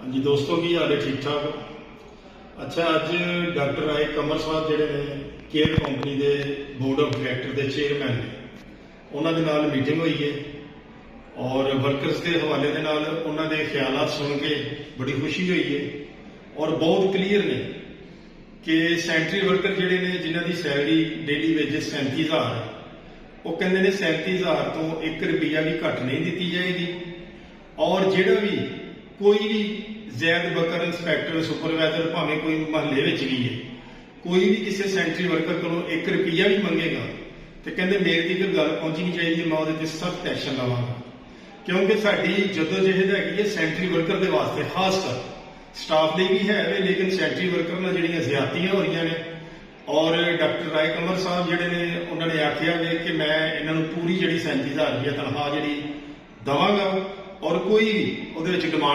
जी दोस्तों की हाल है ठीक ठाक। अच्छा अज डॉक्टर राय कंवर साहब जिहड़े ने केयर कंपनी के बोर्ड ऑफ डायरैक्टर के चेयरमैन ने उन्होंने नाल मीटिंग हुई है और वर्करस के हवाले के नाल उन्होंने ख्यालात सुन के बड़ी खुशी हुई है और बहुत क्लीयर ने कि सैनिटरी वर्कर जिहड़े ने जिन्हां दी सैलरी डेली वेजेस 37,000 है वो कहते हैं 37,000 तो 1 रुपया भी घट नहीं दी जाएगी और जिहड़ा भी कोई भी जैद बकर इंस्पैक्टर सुपरवाइजर भावें कोई महल्ले में भी है कोई भी किसी सैनिटरी वर्कर को 1 रुपया भी मंगेगा तो कहते मेरे तक गल पहुंचनी चाहिए, मैं वो सख्त एक्शन लवांगा क्योंकि साडी जदोजहद है सैनिटरी वर्कर के वास्ते खासकर स्टाफ लिए भी है लेकिन सैनिटरी वर्कर में जिहड़ियां ज्यादतियां हो रही ने और डॉक्टर राय कंवर साहब जिहड़े ने उन्होंने आख्या कि मैं इन्हों पूरी जी 37,000 रुपया तनख्वाह जी देवांगा और कोई भी डिमांड